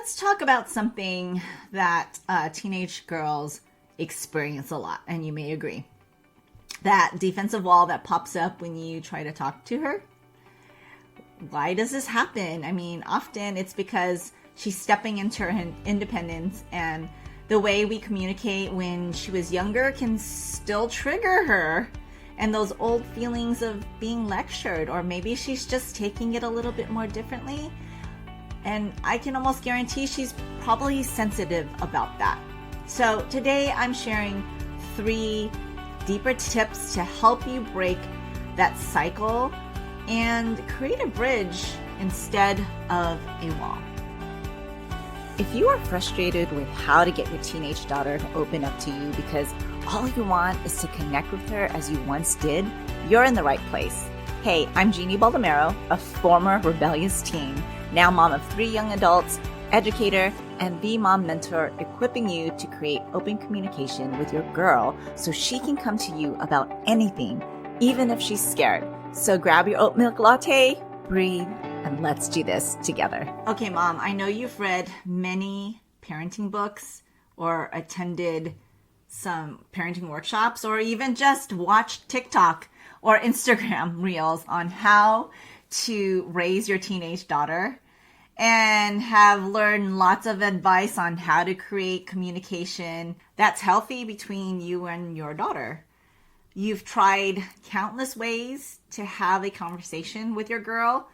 let's talk about something that teenage girls experience a lot, and you may agree. That defensive wall that pops up when you try to talk to her. Why does this happen? I mean, often it's because she's stepping into her independence, and the way we communicate when she was younger can still trigger her and those old feelings of being lectured, or maybe she's just taking it a little bit more differently. And I can almost guarantee she's probably sensitive about that. So today I'm sharing 3 deeper tips to help you break that cycle and create a bridge instead of a wall. If you are frustrated with how to get your teenage daughter to open up to you because all you want is to connect with her as you once did, you're in the right place. Hey, I'm Jeannie Baldomero, a former rebellious teen, now mom of 3 young adults, educator, and the mom mentor, equipping you to create open communication with your girl so she can come to you about anything, even if she's scared. So grab your oat milk latte, breathe, and let's do this together. Okay, Mom, I know you've read many parenting books or attended some parenting workshops or even just watched TikTok or Instagram reels on how to raise your teenage daughter, and have learned lots of advice on how to create communication that's healthy between you and your daughter. You've tried countless ways to have a conversation with your girl,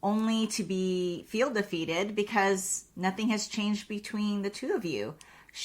only to feel defeated because nothing has changed between the two of you.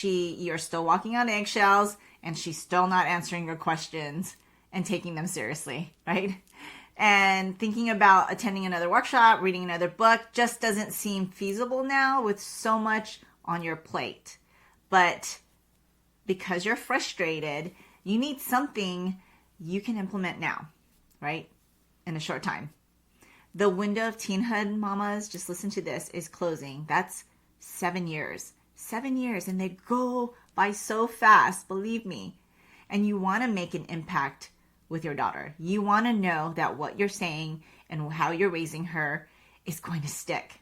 You're still walking on eggshells, and she's still not answering your questions and taking them seriously, right? And thinking about attending another workshop, reading another book just doesn't seem feasible now with so much on your plate. But because you're frustrated, you need something you can implement now, right? In a short time. The window of teenhood, mamas, just listen to this, is closing. That's 7 years. 7 years, and they go by so fast, believe me. And you want to make an impact with your daughter. You want to know that what you're saying and how you're raising her is going to stick.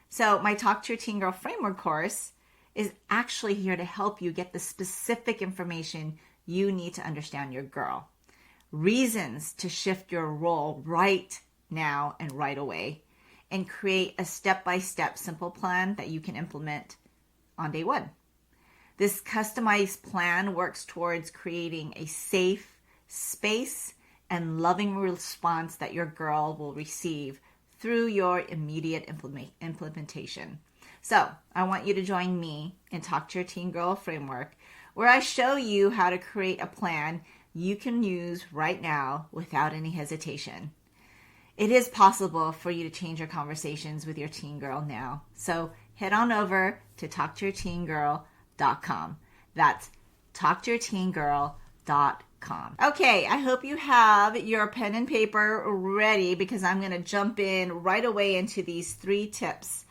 So my Talk to Your Teen Girl Framework course is actually here to help you get the specific information you need to understand your girl. Reasons to shift your role right now and right away, and create a step-by-step simple plan that you can implement on day 1. This customized plan works towards creating a safe space and loving response that your girl will receive through your immediate implementation. So I want you to join me in Talk to Your Teen Girl Framework, where I show you how to create a plan you can use right now without any hesitation. It is possible for you to change your conversations with your teen girl now. So head on over to talktoyourteengirl.com. That's talktoyourteengirl.com. Okay, I hope you have your pen and paper ready, because I'm going to jump in right away into these 3 tips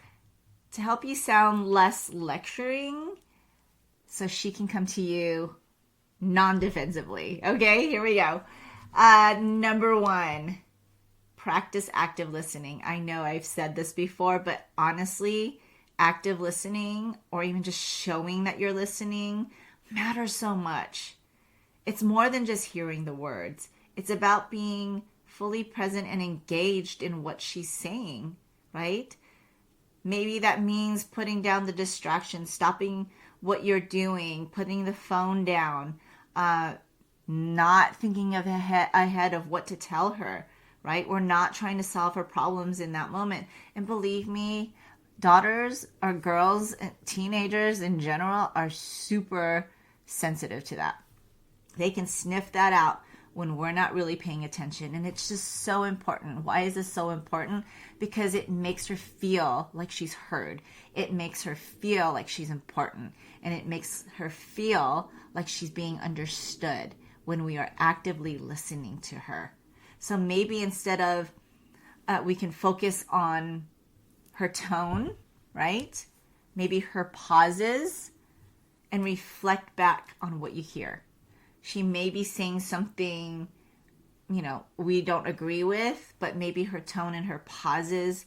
to help you sound less lecturing so she can come to you non-defensively. Okay, here we go. Number 1, practice active listening. I know I've said this before, but honestly, active listening, or even just showing that you're listening, matters so much. It's more than just hearing the words. It's about being fully present and engaged in what she's saying, right? Maybe that means putting down the distraction, stopping what you're doing, putting the phone down, not thinking ahead of what to tell her, right? We're not trying to solve her problems in that moment. And believe me, daughters or girls, teenagers in general, are super sensitive to that. They can sniff that out when we're not really paying attention. And it's just so important. Why is this so important? Because it makes her feel like she's heard. It makes her feel like she's important. And it makes her feel like she's being understood when we are actively listening to her. So maybe instead of, we can focus on her tone, right? Maybe her pauses, and reflect back on what you hear. She may be saying something, we don't agree with, but maybe her tone and her pauses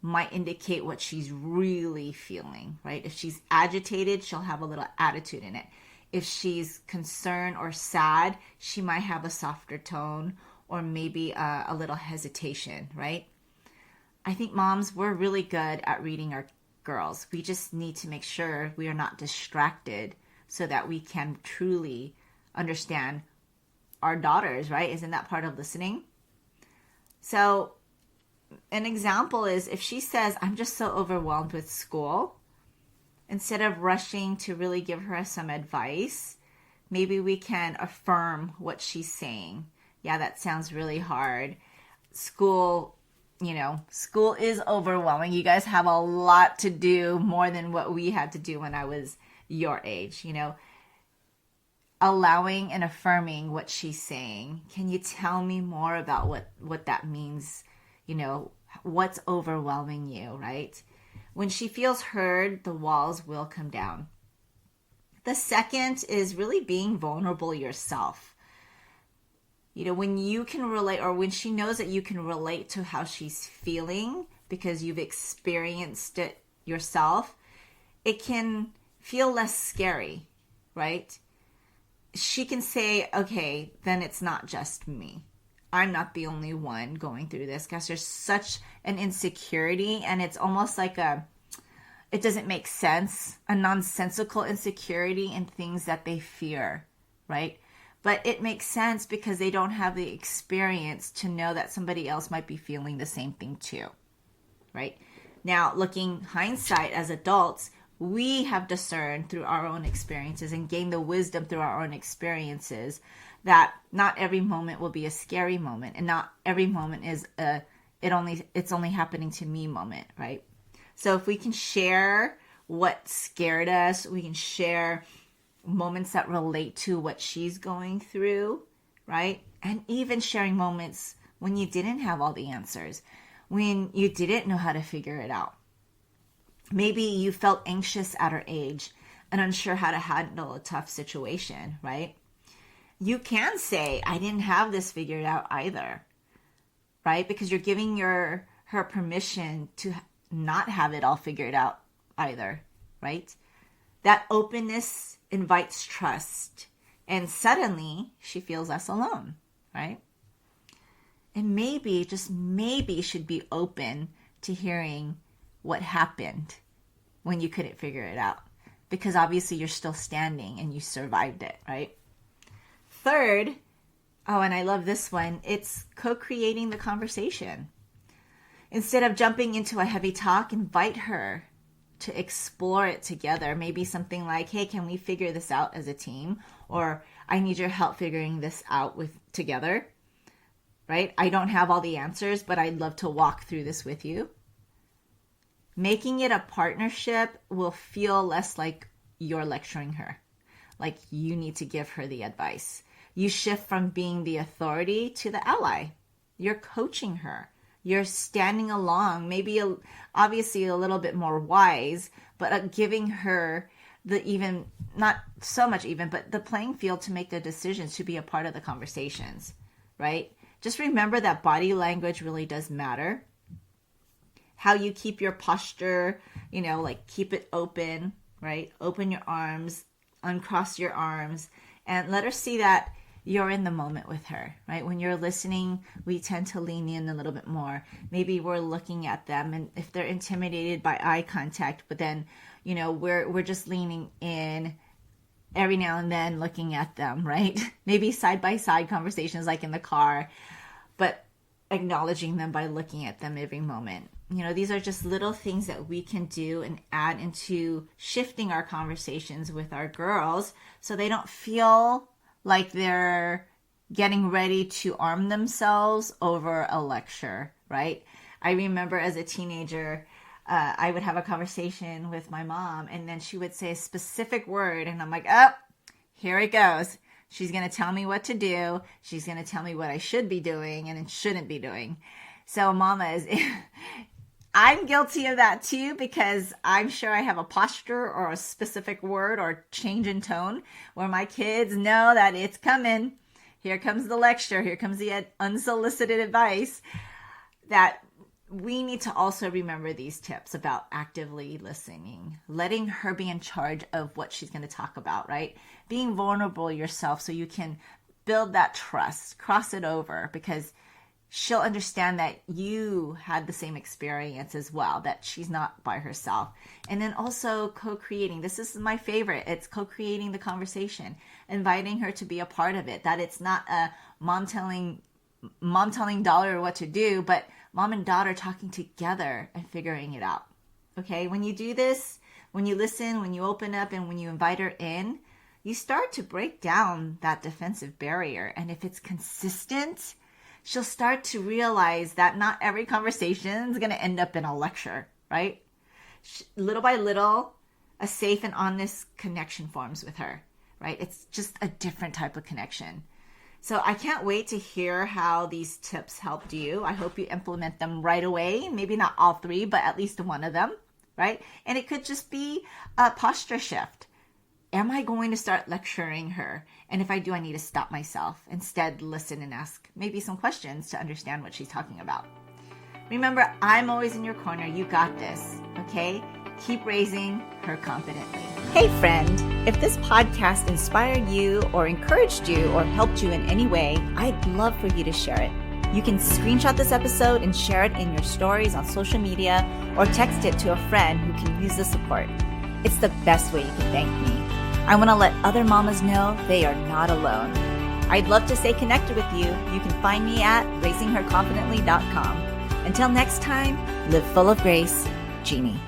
might indicate what she's really feeling, right? If she's agitated, she'll have a little attitude in it. If she's concerned or sad, she might have a softer tone or maybe a little hesitation, right? I think moms, we're really good at reading our girls. We just need to make sure we are not distracted so that we can truly understand our daughters, right? Isn't that part of listening? So an example is if she says, I'm just so overwhelmed with school, instead of rushing to really give her some advice, maybe we can affirm what she's saying. Yeah, that sounds really hard. School is overwhelming. You guys have a lot to do, more than what we had to do when I was your age, allowing and affirming what she's saying. Can you tell me more about what that means? What's overwhelming you, right? When she feels heard, the walls will come down. The second is really being vulnerable yourself. When you can relate, or when she knows that you can relate to how she's feeling because you've experienced it yourself, it can feel less scary, right? She can say, okay, then it's not just me. I'm not the only one going through this, because there's such an insecurity, and it's almost like it doesn't make sense, a nonsensical insecurity in things that they fear, right? But it makes sense because they don't have the experience to know that somebody else might be feeling the same thing too, right? Now, looking hindsight as adults, we have discerned through our own experiences and gained the wisdom through our own experiences that not every moment will be a scary moment, and not every moment is it's only happening to me moment, right? So if we can share what scared us, we can share moments that relate to what she's going through, right? And even sharing moments when you didn't have all the answers, when you didn't know how to figure it out. Maybe you felt anxious at her age and unsure how to handle a tough situation, right? You can say, I didn't have this figured out either, right? Because you're giving her permission to not have it all figured out either, right? That openness invites trust, and suddenly she feels less alone, right? And maybe, just maybe, should be open to hearing what happened when you couldn't figure it out, because obviously you're still standing and you survived it, right? Third, and I love this one, it's co-creating the conversation. Instead of jumping into a heavy talk, invite her to explore it together. Maybe something like, hey, can we figure this out as a team? Or I need your help figuring this out together, right? I don't have all the answers, but I'd love to walk through this with you. Making it a partnership will feel less like you're lecturing her, like you need to give her the advice. You shift from being the authority to the ally. You're coaching her. You're standing along, maybe obviously a little bit more wise, but giving her not so much but the playing field to make the decisions, to be a part of the conversations, right? Just remember that body language really does matter. How you keep your posture, like keep it open, right? Open your arms, uncross your arms, and let her see that you're in the moment with her, right? When you're listening, we tend to lean in a little bit more. Maybe we're looking at them, and if they're intimidated by eye contact, but then, we're just leaning in every now and then, looking at them, right? Maybe side-by-side conversations like in the car, but acknowledging them by looking at them every moment. These are just little things that we can do and add into shifting our conversations with our girls so they don't feel like they're getting ready to arm themselves over a lecture, right? I remember as a teenager, I would have a conversation with my mom, and then she would say a specific word, and I'm like, oh, here it goes. She's going to tell me what to do. She's going to tell me what I should be doing and shouldn't be doing. So mamas, I'm guilty of that too, because I'm sure I have a posture or a specific word or change in tone where my kids know that it's coming. Here comes the lecture. Here comes the unsolicited advice that we need to also remember these tips about actively listening, letting her be in charge of what she's going to talk about, right? Being vulnerable yourself so you can build that trust, cross it over, because she'll understand that you had the same experience as well, that she's not by herself. And then also co-creating. This is my favorite. It's co-creating the conversation, inviting her to be a part of it, that it's not a mom telling daughter what to do, but mom and daughter talking together and figuring it out. Okay, when you do this, when you listen, when you open up, and when you invite her in, you start to break down that defensive barrier. And if it's consistent, she'll start to realize that not every conversation is going to end up in a lecture, right? Little by little, a safe and honest connection forms with her, right? It's just a different type of connection. So I can't wait to hear how these tips helped you. I hope you implement them right away. Maybe not all 3, but at least one of them, right? And it could just be a posture shift. Am I going to start lecturing her? And if I do, I need to stop myself. Instead, listen and ask maybe some questions to understand what she's talking about. Remember, I'm always in your corner. You got this, okay? Keep raising her confidently. Hey friend, if this podcast inspired you or encouraged you or helped you in any way, I'd love for you to share it. You can screenshot this episode and share it in your stories on social media or text it to a friend who can use the support. It's the best way you can thank me. I want to let other mamas know they are not alone. I'd love to stay connected with you. You can find me at raisingherconfidently.com. Until next time, live full of grace, Jeannie.